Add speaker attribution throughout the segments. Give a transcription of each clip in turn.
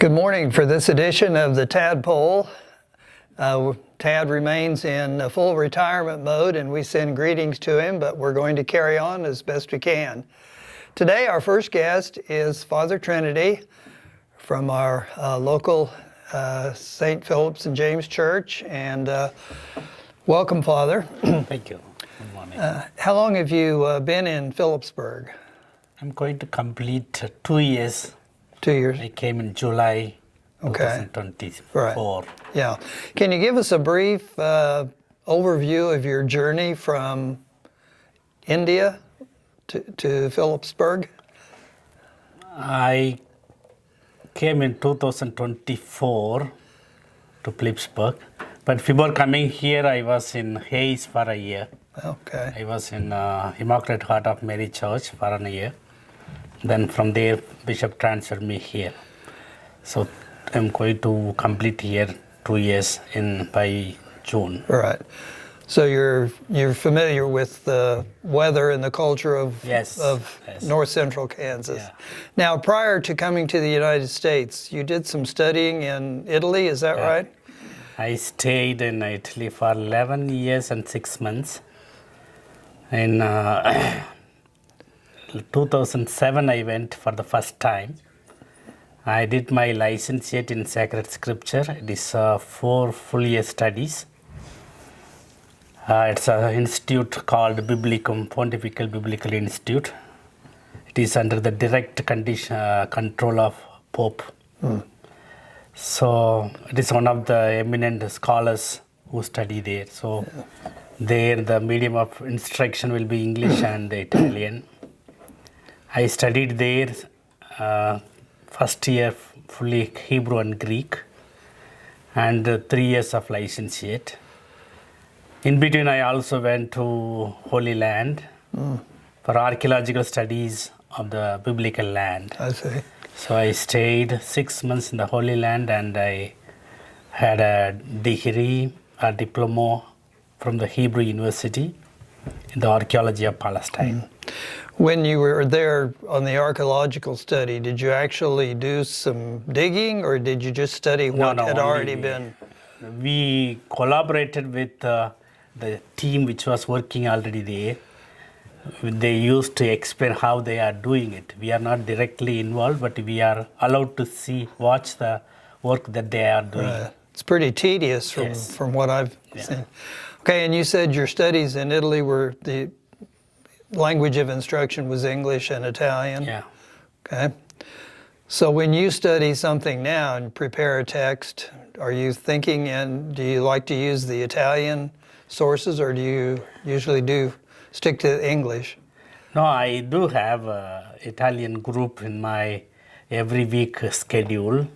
Speaker 1: Good morning. For this edition of the Tadpoll, Tad remains in full retirement mode and we send greetings to him, but we're going to carry on as best we can. Today our first guest is Father Trinity from our local St. Philip's and James Church, and welcome, Father.
Speaker 2: Thank you. Good morning.
Speaker 1: How long have you been in Phillipsburg?
Speaker 2: I'm going to complete 2 years.
Speaker 1: 2 years.
Speaker 2: I came in July 2024.
Speaker 1: Right. Yeah. Can you give us a brief overview of your journey from India to Phillipsburg?
Speaker 2: I came in 2024 to Phillipsburg, but before coming here, I was in Hayes for a year.
Speaker 1: Okay.
Speaker 2: I was in Immaculate Heart of Mary Church for a year. Then from there, Bishop transferred me here. So I'm going to complete here 2 years by June.
Speaker 1: Right. So you're familiar with the weather and the culture of north central Kansas.
Speaker 2: Yeah.
Speaker 1: Now, prior to coming to the United States, you did some studying in Italy, is that right?
Speaker 2: I stayed in Italy for 11 years and 6 months. In 2007, I went for the first time. I did my licentiate in Sacred Scripture. It is 4 full year studies. It's an institute called Biblicum, Pontifical Biblical Institute. It is under the direct control of Pope. So it is one of the eminent scholars who study there. So there the medium of instruction will be English and Italian. I studied there first year fully Hebrew and Greek, and 3 years of licentiate. In between, I also went to Holy Land for archaeological studies of the biblical land.
Speaker 1: I see.
Speaker 2: So I stayed 6 months in the Holy Land, and I had a degree, a diploma from the Hebrew University in the archaeology of Palestine.
Speaker 1: When you were there on the archaeological study, did you actually do some digging, or did you just study what had already been?
Speaker 2: We collaborated with the team which was working already there. They used to explain how they are doing it. We are not directly involved, but we are allowed to watch the work that they are doing.
Speaker 1: It's pretty tedious from what I've seen. Okay, and you said your studies in Italy were the language of instruction was English and Italian?
Speaker 2: Yeah.
Speaker 1: Okay. So when you study something now and prepare a text, are you thinking, and do you like to use the Italian sources, or do you usually stick to English?
Speaker 2: No, I do have an Italian group in my every week schedule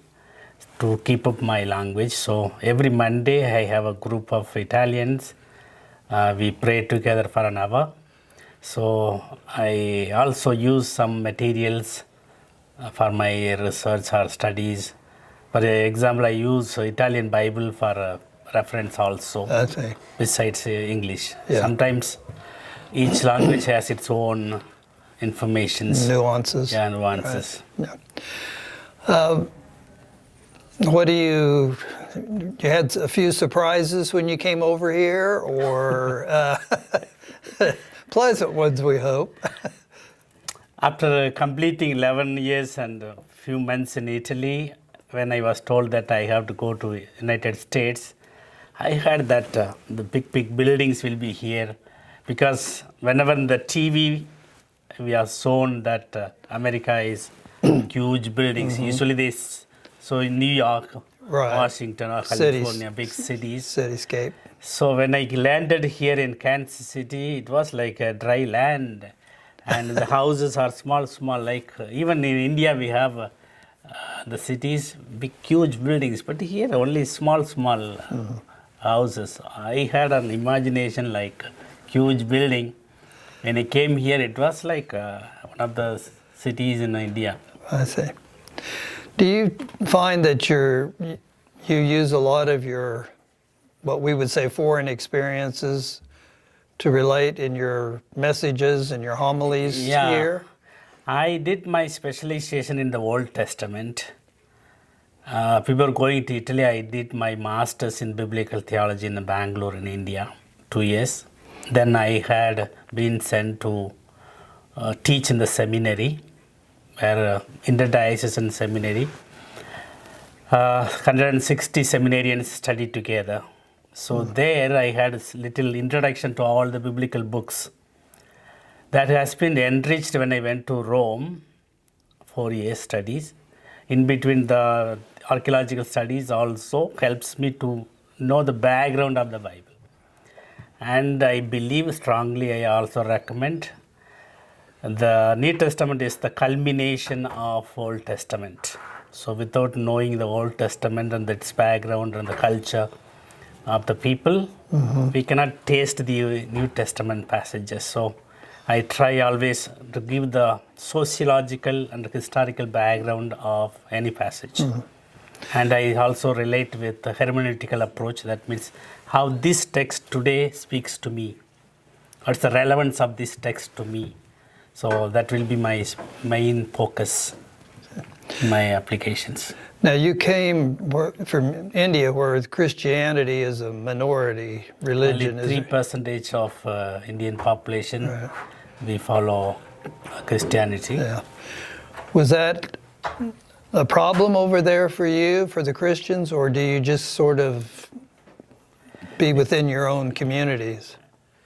Speaker 2: to keep up my language. So every Monday I have a group of Italians. We pray together for an hour. So I also use some materials for my research or studies. For example, I use Italian Bible for reference also, besides English.
Speaker 1: Yeah.
Speaker 2: Sometimes each language has its own informations.
Speaker 1: Nuances.
Speaker 2: Yeah, nuances.
Speaker 1: Right. Yeah. What you had a few surprises when you came over here, or pleasant ones, we hope?
Speaker 2: After completing 11 years and a few months in Italy, when I was told that I have to go to United States, I heard that the big buildings will be here, because whenever in the TV we are shown that America is huge buildings. Usually they so in New York, Washington, or California, big cities.
Speaker 1: Cityscape.
Speaker 2: So when I landed here in Kansas City, it was like a dry land, and the houses are small. Like even in India, we have the cities, big, huge buildings, but here only small houses. I had an imagination like huge building. When I came here, it was like one of the cities in India.
Speaker 1: I see. Do you find that you use a lot of your, what we would say, foreign experiences to relate in your messages and your homilies here?
Speaker 2: I did my specialization in the Old Testament. Before going to Italy, I did my master's in biblical theology in Bangalore in India, 2 years. Then I had been sent to teach in the seminary, where interdiocesan seminary. 160 seminarians studied together. So there I had a little introduction to all the biblical books. That has been enriched when I went to Rome, 4 years studies. In between the archaeological studies also helps me to know the background of the Bible. And I believe strongly, I also recommend, the New Testament is the culmination of Old Testament. So without knowing the Old Testament and its background and the culture of the people, we cannot taste the New Testament passages. So I try always to give the sociological and historical background of any passage. And I also relate with the hermeneutical approach. That means how this text today speaks to me. What's the relevance of this text to me? So that will be my main focus in my applications.
Speaker 1: Now, you came from India, where Christianity is a minority religion.
Speaker 2: Only 3% of Indian population, we follow Christianity.
Speaker 1: Yeah. Was that a problem over there for you, for the Christians, or do you just sort of be within your own communities?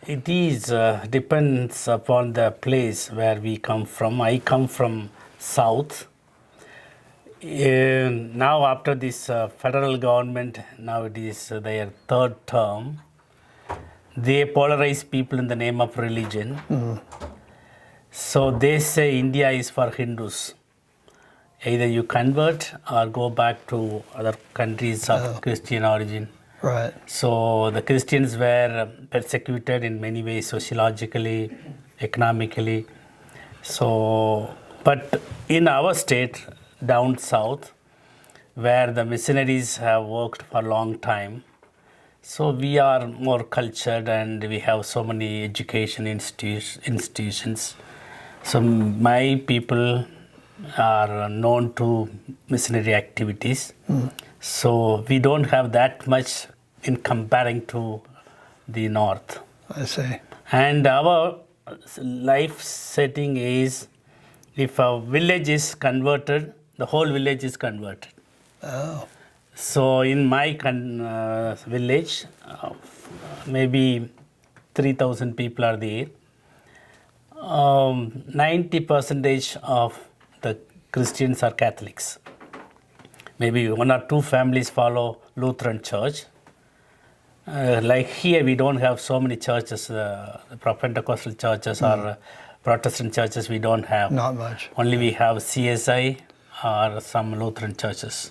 Speaker 2: It is depends upon the place where we come from. I come from south. Now after this federal government, now it is their third term, they polarize people in the name of religion. So they say India is for Hindus. Either you convert or go back to other countries of Christian origin.
Speaker 1: Right.
Speaker 2: So the Christians were persecuted in many ways, sociologically, economically. So, but in our state, down south, where the missionaries have worked for a long time, so we are more cultured and we have so many education institutions. So my people are known to missionary activities. So we don't have that much in comparing to the north.
Speaker 1: I see.
Speaker 2: And our life setting is, if a village is converted, the whole village is converted.
Speaker 1: Oh.
Speaker 2: So in my village, maybe 3,000 people are there. 90% of the Christians are Catholics. Maybe 1 or 2 families follow Lutheran church. Like here, we don't have so many churches, Pentecostal churches or Protestant churches, we don't have.
Speaker 1: Not much.
Speaker 2: Only we have CSI or some Lutheran churches.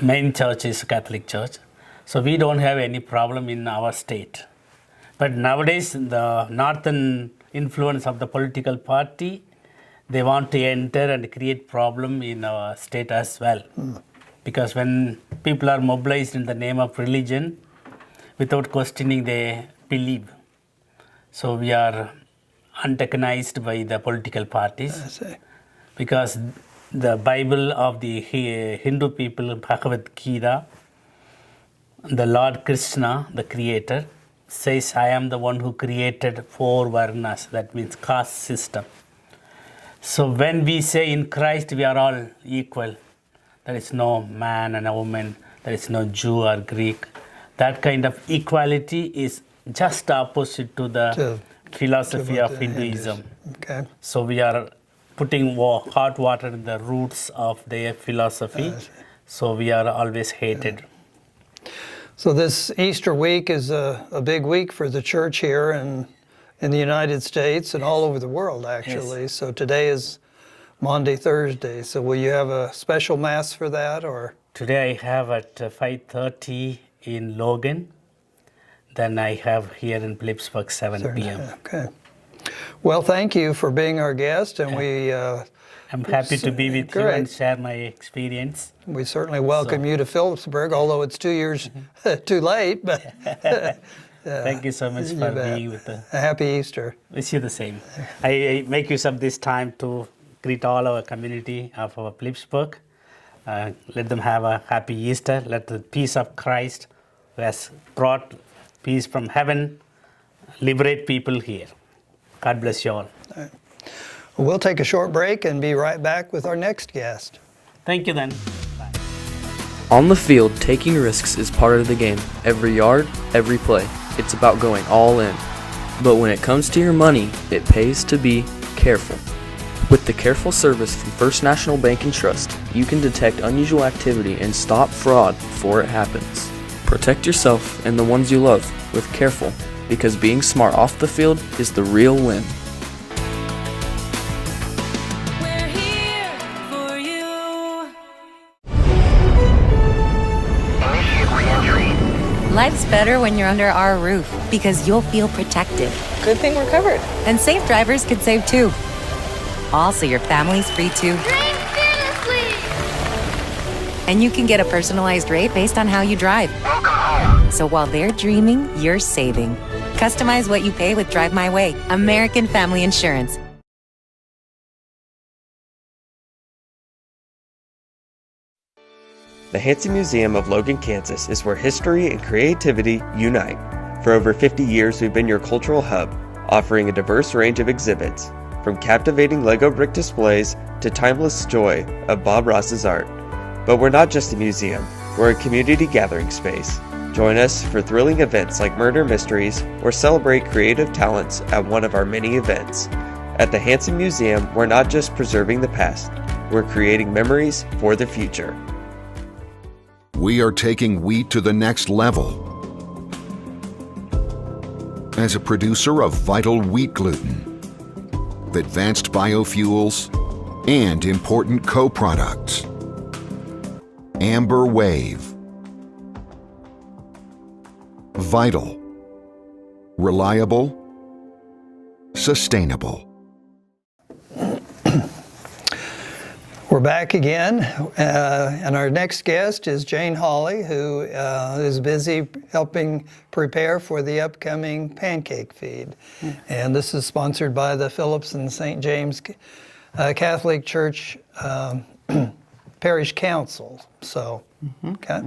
Speaker 2: Main church is Catholic church. So we don't have any problem in our state. But nowadays, the northern influence of the political party, they want to enter and create problem in our state as well. Because when people are mobilized in the name of religion, without questioning, they believe. So we are antagonized by the political parties.
Speaker 1: I see.
Speaker 2: Because the Bible of the Hindu people, Bhagavad Gita, the Lord Krishna, the creator, says, I am the one who created 4 varnas, that means caste system. So when we say in Christ we are all equal, there is no man and a woman, there is no Jew or Greek. That kind of equality is just opposite to the philosophy of Hinduism.
Speaker 1: Okay.
Speaker 2: So we are putting hot water in the roots of their philosophy. So we are always hated.
Speaker 1: So this Easter week is a big week for the church here in the United States and all over the world, actually. So today is Maundy Thursday. So will you have a special mass for that, or?
Speaker 2: Today I have at 5:30 in Logan. Then I have here in Phillipsburg 7 p.m.
Speaker 1: Okay. Well, thank you for being our guest, and
Speaker 2: I'm happy to be with you and share my experience.
Speaker 1: We certainly welcome you to Phillipsburg, although it's 2 years too late. But
Speaker 2: thank you so much for being with us.
Speaker 1: Happy Easter.
Speaker 2: Wish you the same. I make use of this time to greet all our community of our Phillipsburg. Let them have a happy Easter. Let the peace of Christ, who has brought peace from heaven, liberate people here. God bless you all.
Speaker 1: We'll take a short break and be right back with our next guest.
Speaker 2: Thank you then.
Speaker 3: On the field, taking risks is part of the game. Every yard, every play. It's about going all in. But when it comes to your money, it pays to be careful. With the careful service from First National Bank and Trust, you can detect unusual activity and stop fraud before it happens. Protect yourself and the ones you love with Careful, because being smart off the field is the real win.
Speaker 4: We're here for you.
Speaker 5: Life's better when you're under our roof because you'll feel protected.
Speaker 6: Good thing we're covered.
Speaker 5: And safe drivers can save too. Also, your family's free too.
Speaker 4: Dream fearlessly.
Speaker 5: And you can get a personalized rate based on how you drive. So while they're dreaming, you're saving. Customize what you pay with Drive My Way. American Family Insurance.
Speaker 7: The Hansen Museum of Logan, Kansas is where history and creativity unite. For over 50 years, we've been your cultural hub, offering a diverse range of exhibits, from captivating Lego brick displays to timeless joy of Bob Ross's art. But we're not just a museum, we're a community gathering space. Join us for thrilling events like Murder Mysteries or celebrate creative talents at one of our many events. At the Hansen Museum, we're not just preserving the past, we're creating memories for the future.
Speaker 8: We are taking wheat to the next level. As a producer of vital wheat gluten, advanced biofuels, and important co-products, Amber Wave. Vital, reliable, sustainable.
Speaker 1: We're back again, and our next guest is Jayne Holle, who is busy helping prepare for the upcoming pancake feed. And this is sponsored by the Phillips and St. James Catholic Church Parish Council. So, okay.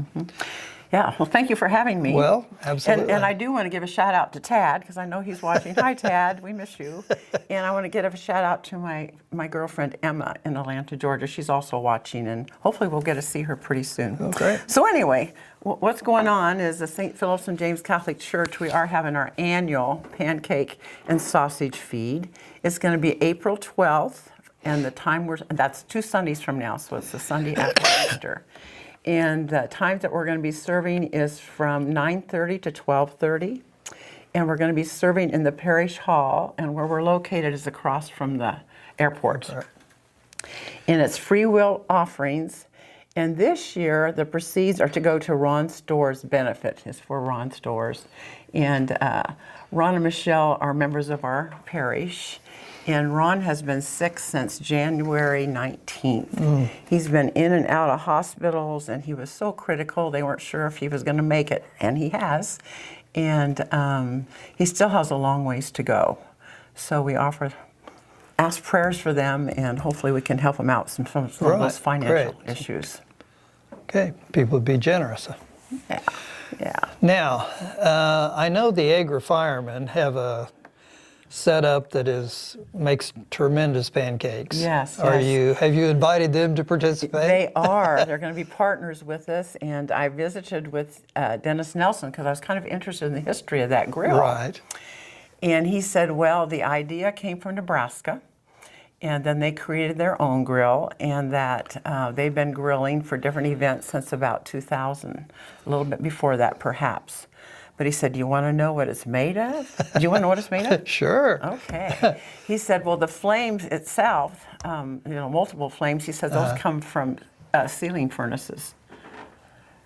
Speaker 6: Yeah, well, thank you for having me.
Speaker 1: Well, absolutely.
Speaker 6: And I do want to give a shout out to Tad, because I know he's watching. Hi, Tad, we miss you. And I want to give a shout out to my girlfriend, Emma, in Atlanta, Georgia. She's also watching, and hopefully we'll get to see her pretty soon.
Speaker 1: Okay.
Speaker 6: So anyway, what's going on is the St. Phillips and James Catholic Church, we are having our annual pancake and sausage feed. It's going to be April 12th, and the time that's 2 Sundays from now, so it's the Sunday after Easter. And the times that we're going to be serving is from 9:30 to 12:30. And we're going to be serving in the parish hall, and where we're located is across from the airport.
Speaker 1: Right.
Speaker 6: And it's free will offerings. And this year, the proceeds are to go to Ron Store's benefit. It's for Ron Store's. And Ron and Michelle are members of our parish. And Ron has been sick since January 19th. He's been in and out of hospitals, and he was so critical. They weren't sure if he was going to make it, and he has. And he still has a long ways to go. So we ask prayers for them, and hopefully we can help them out with some of those financial issues.
Speaker 1: Okay, people would be generous.
Speaker 6: Yeah, yeah.
Speaker 1: Now, I know the Agra firemen have a setup that makes tremendous pancakes.
Speaker 6: Yes,
Speaker 1: Have you invited them to participate?
Speaker 6: They are. They're going to be partners with us, and I visited with Dennis Nelson because I was kind of interested in the history of that grill.
Speaker 1: Right.
Speaker 6: And he said, well, the idea came from Nebraska, and then they created their own grill, and that they've been grilling for different events since about 2000, a little bit before that perhaps. But he said, do you want to know what it's made of? Do you want to know what it's made of?
Speaker 1: Sure.
Speaker 6: Okay. He said, well, the flames itself, multiple flames, he said those come from ceiling furnaces.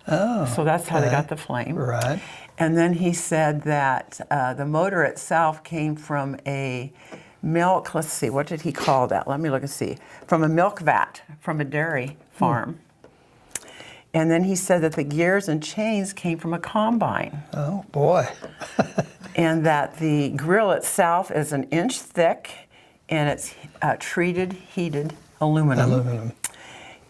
Speaker 1: Oh.
Speaker 6: So that's how they got the flame.
Speaker 1: Right.
Speaker 6: And then he said that the motor itself came from a milk, let's see, what did he call that? Let me look and see. From a milk vat, from a dairy farm. And then he said that the gears and chains came from a combine.
Speaker 1: Oh, boy.
Speaker 6: And that the grill itself is 1 inch thick, and it's treated, heated aluminum.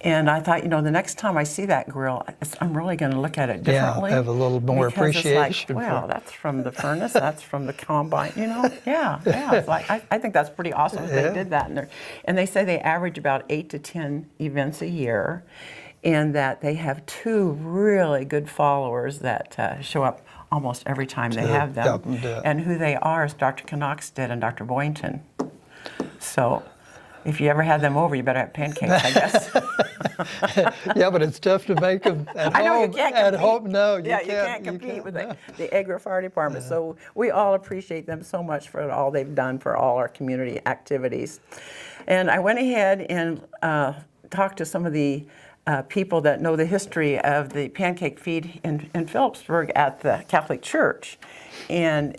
Speaker 6: And I thought, the next time I see that grill, I'm really going to look at it differently.
Speaker 1: have a little more
Speaker 6: because
Speaker 1: appreciation
Speaker 6: It's like, wow, that's from the furnace, that's from the combine, Yeah. It's like, I think that's pretty awesome that they did that. And they say they average about 8 to 10 events a year, and that they have 2 really good followers that show up almost every time they have them.
Speaker 1: help 'em do it.
Speaker 6: And who they are is Dr. Knoxted and Dr. Boynton. So if you ever had them over, you better have pancakes, I guess.
Speaker 1: Yeah, but it's tough to make them at home.
Speaker 6: I know you can't
Speaker 1: At
Speaker 6: compete.
Speaker 1: home, no, you can't.
Speaker 6: You can't compete with
Speaker 1: no.
Speaker 6: the Engle Fire Department. So we all appreciate them so much for all they've done for all our community activities. And I went ahead and talked to some of the people that know the history of the pancake feed in Phillipsburg at the Catholic Church. And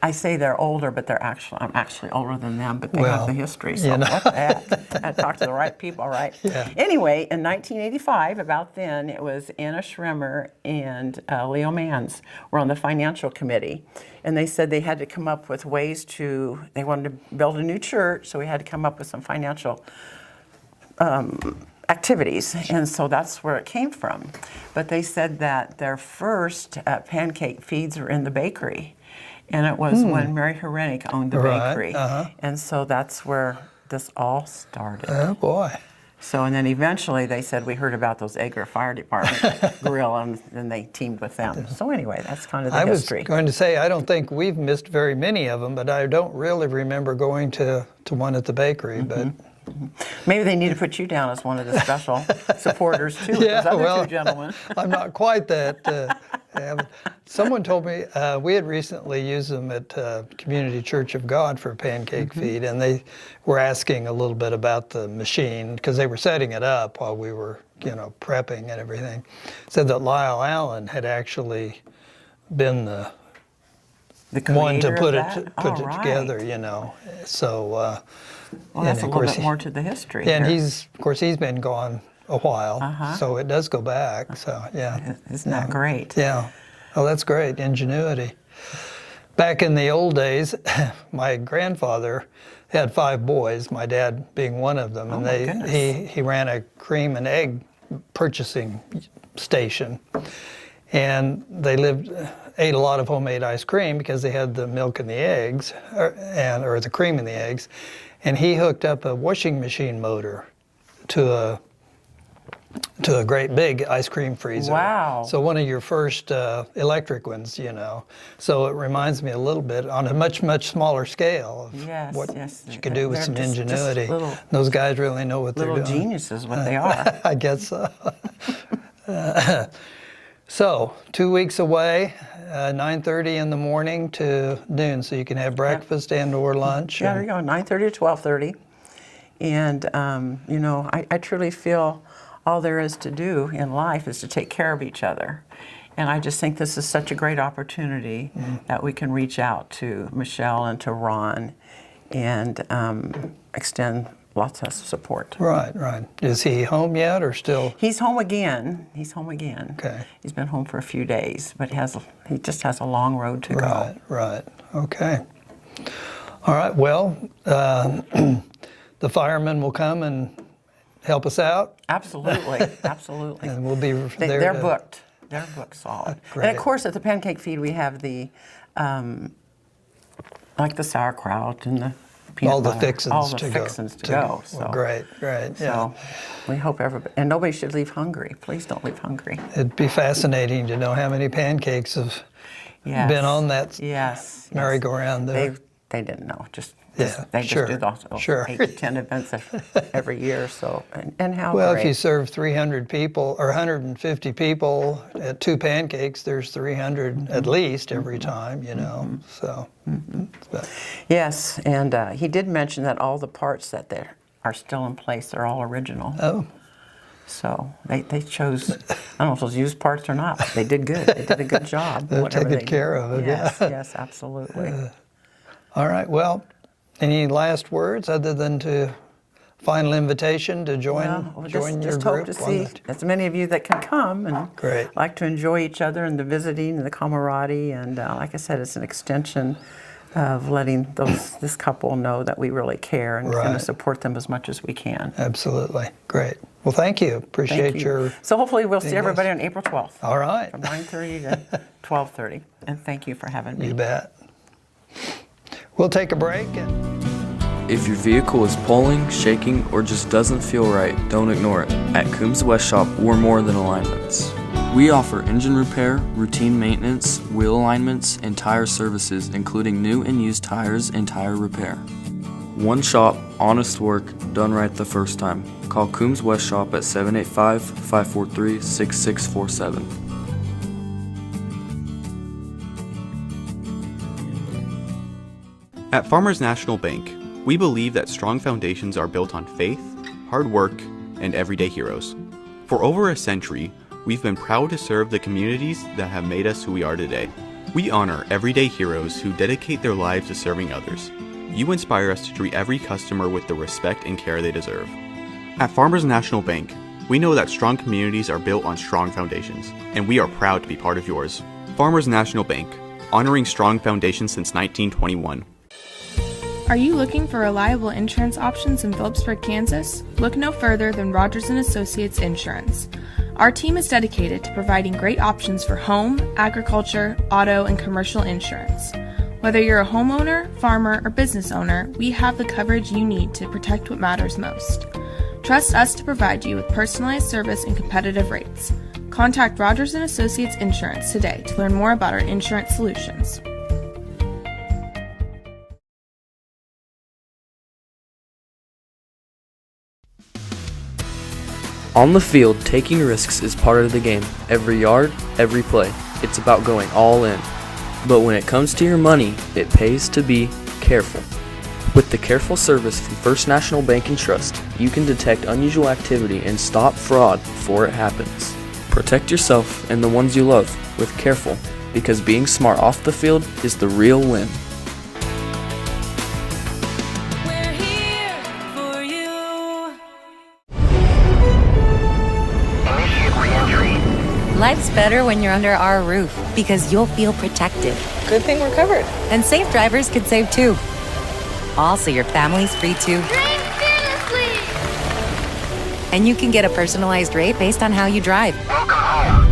Speaker 6: I say they're older, but I'm actually older than them, but they have the history, so what the heck? I talked to the right people, right?
Speaker 1: Yeah.
Speaker 6: Anyway, in 1985, about then, it was Anna Schremer and Leo Mans were on the financial committee, and they said they had to come up with ways they wanted to build a new church, so we had to come up with some financial activities, and so that's where it came from. But they said that their first pancake feeds were in the bakery. And it was when Mary Herenick owned the bakery. And so that's where this all started.
Speaker 1: Oh, boy.
Speaker 6: So, and then eventually they said, we heard about those Engle Fire Department grill, and then they teamed with them. So anyway, that's kind of the history.
Speaker 1: I was going to say, I don't think we've missed very many of them, but I don't really remember going to one at the bakery. But
Speaker 6: Maybe they need to put you down as one of the special supporters too, with those other 2 gentlemen.
Speaker 1: I'm not quite that. Someone told me we had recently used them at Community Church of God for pancake feed, and they were asking a little bit about the machine because they were setting it up while we were, prepping and everything. Said that Lyle Allen had actually been the one to put it together, So.
Speaker 6: Well, that's a little bit more to the history.
Speaker 1: And
Speaker 6: here.
Speaker 1: he's been gone a while, so it does go back. So yeah,
Speaker 6: isn't that great?
Speaker 1: Yeah, oh, that's great ingenuity. Back in the old days, my grandfather had 5 boys, my dad being one of them, and he ran a cream and egg purchasing station, and they ate a lot of homemade ice cream because they had the milk and the eggs, or the cream and the eggs. And he hooked up a washing machine motor to a great big ice cream freezer.
Speaker 6: Wow.
Speaker 1: So one of your first electric ones, So it reminds me a little bit on a much, much smaller scale of what you could do with some ingenuity. Those guys really know what they're doing.
Speaker 6: Little geniuses, what they are.
Speaker 1: I guess so. So 2 weeks away, 9:30 in the morning to noon, so you can have breakfast and/or lunch.
Speaker 6: Yeah, there you go, 9:30 to 12:30. And, I truly feel all there is to do in life is to take care of each other. And I just think this is such a great opportunity that we can reach out to Michelle and to Ron and extend lots of support.
Speaker 1: Right. Is he home yet or still?
Speaker 6: He's home again.
Speaker 1: Okay.
Speaker 6: He's been home for a few days, but he just has a long road to go.
Speaker 1: Right. Okay. All right. Well, the firemen will come and help us out.
Speaker 6: Absolutely.
Speaker 1: And we'll be there.
Speaker 6: They're booked. They're booked solid.
Speaker 1: Great.
Speaker 6: And of course, at the pancake feed, we have the like the sauerkraut and the peanut
Speaker 1: all the
Speaker 6: butter,
Speaker 1: fixins
Speaker 6: all the
Speaker 1: to
Speaker 6: fixins
Speaker 1: go.
Speaker 6: to go. So,
Speaker 1: well, great. Yeah.
Speaker 6: So we hope everybody, and nobody should leave hungry. Please don't leave hungry.
Speaker 1: It'd be fascinating to know how many pancakes have been on that merry-go-round there.
Speaker 6: They didn't know. They
Speaker 1: sure,
Speaker 6: just do those
Speaker 1: sure.
Speaker 6: 8 to 10 events every year. So and how
Speaker 1: Well,
Speaker 6: great.
Speaker 1: if you serve 300 people or 150 people at 2 pancakes, there's 300 at least every time, So. But,
Speaker 6: Yes, and he did mention that all the parts that are still in place are all original.
Speaker 1: oh,
Speaker 6: So they chose, I don't know if those used parts or not, but they did good. They did a good job.
Speaker 1: They're
Speaker 6: whatever
Speaker 1: taking
Speaker 6: they
Speaker 1: care
Speaker 6: did.
Speaker 1: of it,
Speaker 6: Yes,
Speaker 1: yeah.
Speaker 6: yes, absolutely.
Speaker 1: all right. Well, any last words other than to final invitation to join
Speaker 6: Well,
Speaker 1: join your
Speaker 6: just
Speaker 1: group?
Speaker 6: hope to see as many of you that can come and
Speaker 1: Great.
Speaker 6: like to enjoy each other and the visiting and the camaraderie. And like I said, it's an extension of letting this couple know that we really care and going to
Speaker 1: Right.
Speaker 6: support them as much as we can.
Speaker 1: Absolutely. Great. Well, thank you. Appreciate
Speaker 6: Thank you.
Speaker 1: your.
Speaker 6: So hopefully we'll see
Speaker 1: being
Speaker 6: everybody
Speaker 1: us.
Speaker 6: on April 12th.
Speaker 1: All right.
Speaker 6: From 9:30 to 12:30. And thank you for having me.
Speaker 1: You bet. We'll take a break and.
Speaker 3: If your vehicle is pulling, shaking, or just doesn't feel right, don't ignore it. At Coombs West Shop, we're more than alignments. We offer engine repair, routine maintenance, wheel alignments, and tire services, including new and used tires and tire repair. One shop, honest work, done right the first time. Call Coombs West Shop at 785-543-6647.
Speaker 9: At Farmers National Bank, we believe that strong foundations are built on faith, hard work, and everyday heroes. For over a century, we've been proud to serve the communities that have made us who we are today. We honor everyday heroes who dedicate their lives to serving others. You inspire us to treat every customer with the respect and care they deserve. At Farmers National Bank, we know that strong communities are built on strong foundations, and we are proud to be part of yours. Farmers National Bank, honoring strong foundations since 1921.
Speaker 10: Are you looking for reliable insurance options in Phillipsburg, Kansas? Look no further than Rogers & Associates Insurance. Our team is dedicated to providing great options for home, agriculture, auto, and commercial insurance. Whether you're a homeowner, farmer, or business owner, we have the coverage you need to protect what matters most. Trust us to provide you with personalized service and competitive rates. Contact Rogers & Associates Insurance today to learn more about our insurance solutions.
Speaker 3: On the field, taking risks is part of the game. Every yard, every play. It's about going all in. But when it comes to your money, it pays to be careful. With the careful service from First National Bank and Trust, you can detect unusual activity and stop fraud before it happens. Protect yourself and the ones you love with Careful, because being smart off the field is the real win.
Speaker 4: We're here for you.
Speaker 5: Life's better when you're under our roof because you'll feel protected.
Speaker 10: Good thing we're covered.
Speaker 5: And safe drivers can save too. Also, your family's free too.
Speaker 4: Dream fearlessly.
Speaker 5: And you can get a personalized rate based on how you drive.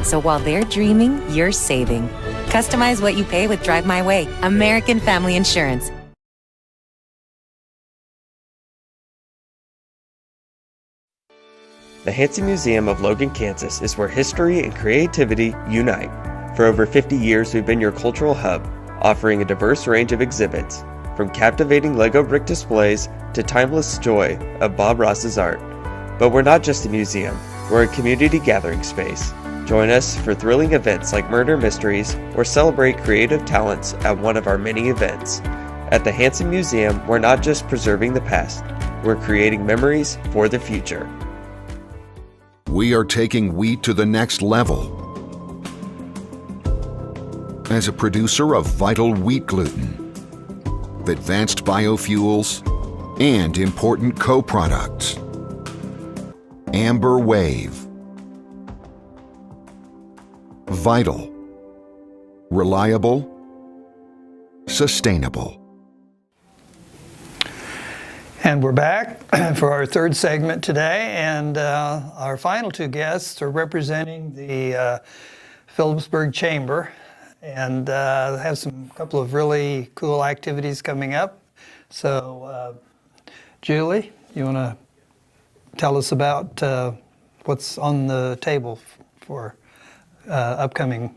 Speaker 5: So while they're dreaming, you're saving. Customize what you pay with Drive My Way, American Family Insurance.
Speaker 7: The Hansen Museum of Logan, Kansas is where history and creativity unite. For over 50 years, we've been your cultural hub, offering a diverse range of exhibits, from captivating Lego brick displays to timeless joy of Bob Ross's art. But we're not just a museum, we're a community gathering space. Join us for thrilling events like Murder Mysteries or celebrate creative talents at one of our many events. At the Hansen Museum, we're not just preserving the past, we're creating memories for the future.
Speaker 8: We are taking wheat to the next level. As a producer of vital wheat gluten, advanced biofuels, and important co-products, Amber Wave. Vital, reliable, sustainable.
Speaker 1: And we're back for our third segment today, and our final two guests are representing the Phillipsburg Chamber, and have some couple of really cool activities coming up. So, Julie, you want to tell us about what's on the table for upcoming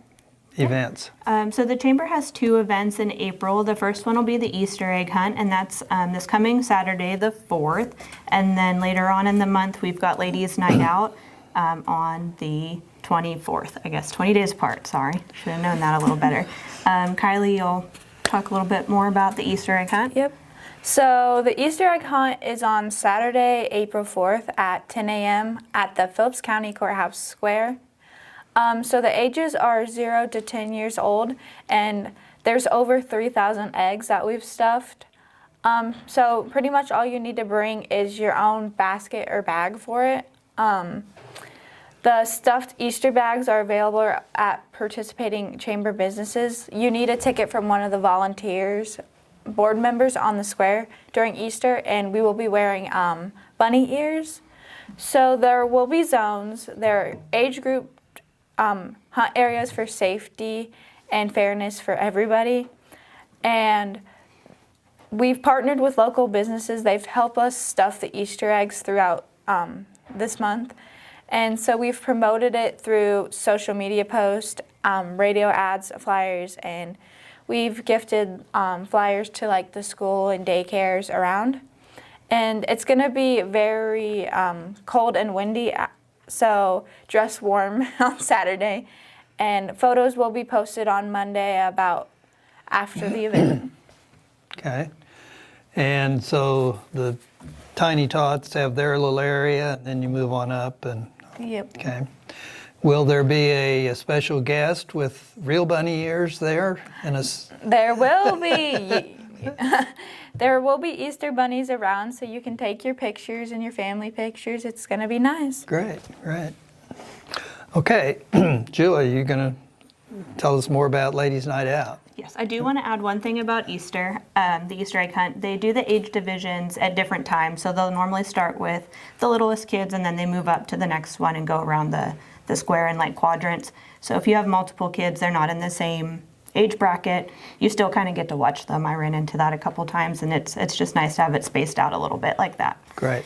Speaker 1: events?
Speaker 11: So the Chamber has two events in April. The first one will be the Easter egg hunt, and that's this coming Saturday, the 4th. And then later on in the month, we've got Ladies' Night Out on the 24th, I guess, 20 days apart, sorry. Should have known that a little better. Kylie, you'll talk a little bit more about the Easter egg hunt?
Speaker 12: Yep. So the Easter egg hunt is on Saturday, April 4th at 10 a.m. at the Phillips County Courthouse Square. So the ages are 0 to 10 years old, and there's over 3,000 eggs that we've stuffed. So pretty much all you need to bring is your own basket or bag for it. The stuffed Easter bags are available at participating chamber businesses. You need a ticket from one of the volunteers board members on the square during Easter, and we will be wearing bunny ears. So there will be zones. There are age group hunt areas for safety and fairness for everybody. And we've partnered with local businesses. They've helped us stuff the Easter eggs throughout this month. And so we've promoted it through social media posts, radio ads, flyers, and we've gifted flyers to like the school and daycares around. And it's gonna be very cold and windy, so dress warm on Saturday. And photos will be posted on Monday about after the event.
Speaker 1: Okay. And so the Tiny Tots have their little area, and then you move on up. And
Speaker 12: Yep.
Speaker 1: okay. Will there be a special guest with real bunny ears there?
Speaker 12: There will be. There will be Easter bunnies around, so you can take your pictures and your family pictures. It's going to be nice.
Speaker 1: Great, great. Okay, Julie, you going to tell us more about Ladies' Night Out?
Speaker 11: Yes, I do want to add one thing about Easter, the Easter egg hunt. They do the age divisions at different times, so they'll normally start with the littlest kids, and then they move up to the next one and go around the square in like quadrants. So if you have multiple kids, they're not in the same age bracket, you still kind of get to watch them. I ran into that a couple times, and it's just nice to have it spaced out a little bit like that.
Speaker 1: Great.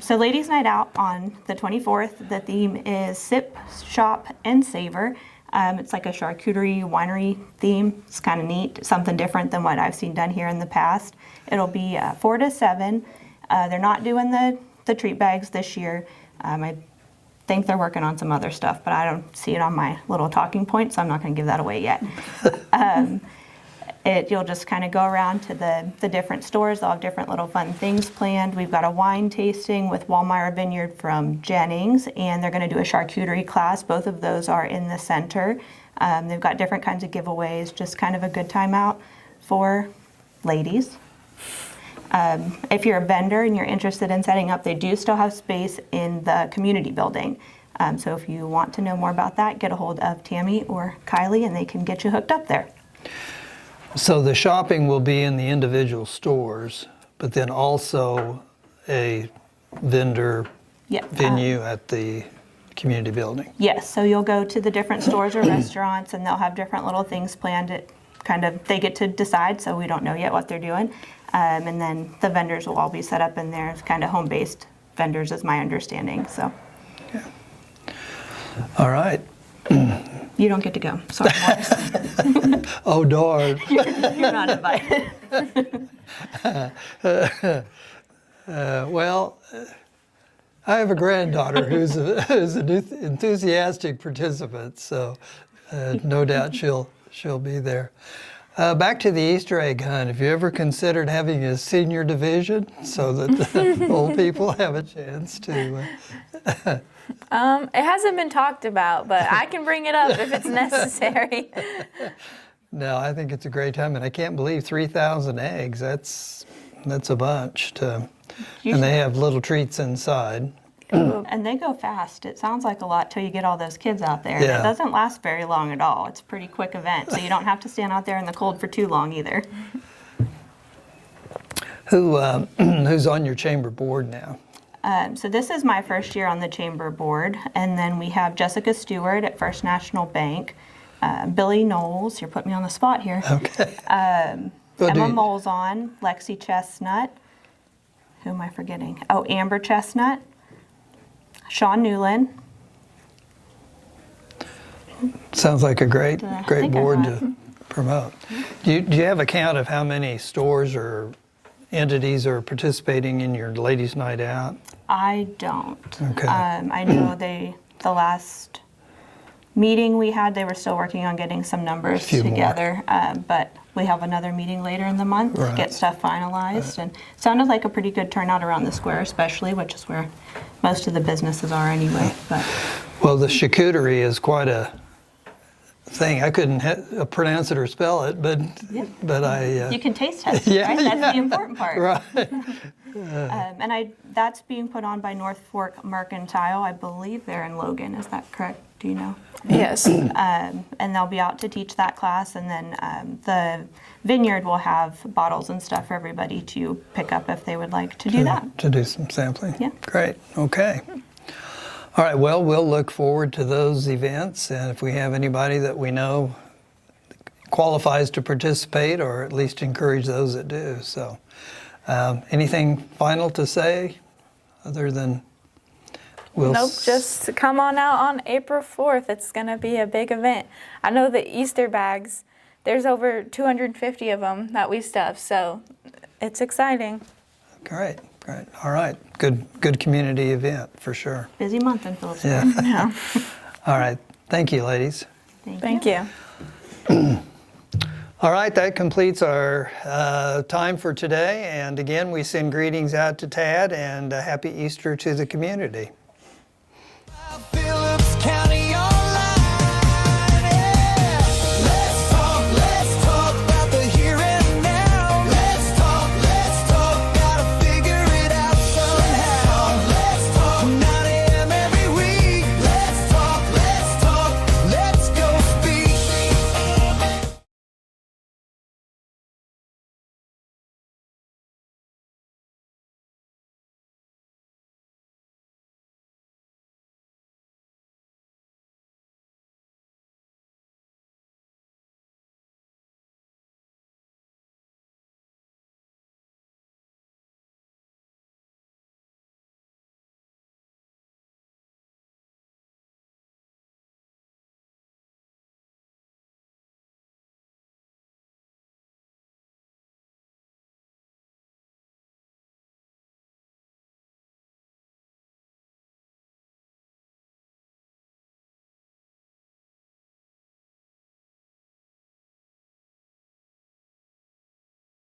Speaker 11: So Ladies' Night Out on the 24th, the theme is Sip, Shop, and Savor. It's like a charcuterie winery theme. It's kind of neat, something different than what I've seen done here in the past. It'll be 4 to 7. They're not doing the treat bags this year. I think they're working on some other stuff, but I don't see it on my little talking point, so I'm not going to give that away yet. You'll just kind of go around to the different stores. They'll have different little fun things planned. We've got a wine tasting with Wallmeyer Vineyard from Jennings, and they're going to do a charcuterie class. Both of those are in the center. They've got different kinds of giveaways, just kind of a good time out for ladies. If you're a vendor and you're interested in setting up, they do still have space in the community building. So if you want to know more about that, get a hold of Tammy or Kylie, and they can get you hooked up there.
Speaker 1: So the shopping will be in the individual stores, but then also a vendor venue at the community building.
Speaker 11: Yes, so you'll go to the different stores or restaurants, and they'll have different little things planned. They get to decide, so we don't know yet what they're doing. And then the vendors will all be set up in there. It's kind of home-based vendors, is my understanding. So.
Speaker 1: Yeah. All right.
Speaker 11: You don't get to go. Sorry, Morris.
Speaker 1: Oh, darn.
Speaker 11: You're not invited.
Speaker 1: Well, I have a granddaughter who's an enthusiastic participant, so no doubt she'll be there. Back to the Easter egg hunt. Have you ever considered having a senior division so that the old people have a chance to?
Speaker 12: It hasn't been talked about, but I can bring it up if it's necessary.
Speaker 1: No, I think it's a great time, and I can't believe 3,000 eggs. That's a bunch. And they have little treats inside.
Speaker 11: And they go fast. It sounds like a lot till you get all those kids out there.
Speaker 1: Yeah.
Speaker 11: It doesn't last very long at all. It's a pretty quick event, so you don't have to stand out there in the cold for too long either.
Speaker 1: Who's on your chamber board now?
Speaker 11: So this is my first year on the chamber board, and then we have Jessica Stewart at First National Bank, Billy Knowles, you're putting me on the spot here.
Speaker 1: Okay.
Speaker 11: Emma Molzon, Lexi Chestnut, who am I forgetting? Oh, Amber Chestnut, Sean Newland.
Speaker 1: Sounds like a great board to promote. Do you have a count of how many stores or entities are participating in your Ladies' Night Out?
Speaker 11: I don't.
Speaker 1: Okay.
Speaker 11: I know the last meeting we had, they were still working on getting some numbers together, but we have another meeting later in the month to get stuff finalized. And it sounded like a pretty good turnout around the square, especially, which is where most of the businesses are anyway. But
Speaker 1: well, the charcuterie is quite a thing. I couldn't pronounce it or spell it, but I.
Speaker 11: You can taste test it, right? That's the important part.
Speaker 1: Right.
Speaker 11: And that's being put on by North Fork Mercantile. I believe they're in Logan. Is that correct? Do you know?
Speaker 12: Yes.
Speaker 11: And they'll be out to teach that class, and then the vineyard will have bottles and stuff for everybody to pick up if they would like to do that.
Speaker 1: To do some sampling.
Speaker 11: Yeah.
Speaker 1: Great. Okay. All right. Well, we'll look forward to those events, and if we have anybody that we know qualifies to participate, or at least encourage those that do. So, anything final to say, other than
Speaker 12: Nope, just come on out on April 4th. It's going to be a big event. I know the Easter bags, there's over 250 of them that we stuff, so it's exciting.
Speaker 1: Great, great. All right, good community event for sure.
Speaker 11: Busy month in Phillipsburg.
Speaker 1: Yeah. All right, thank you, ladies.
Speaker 12: Thank you.
Speaker 1: All right, that completes our time for today. And again, we send greetings out to Tad and a happy Easter to the community.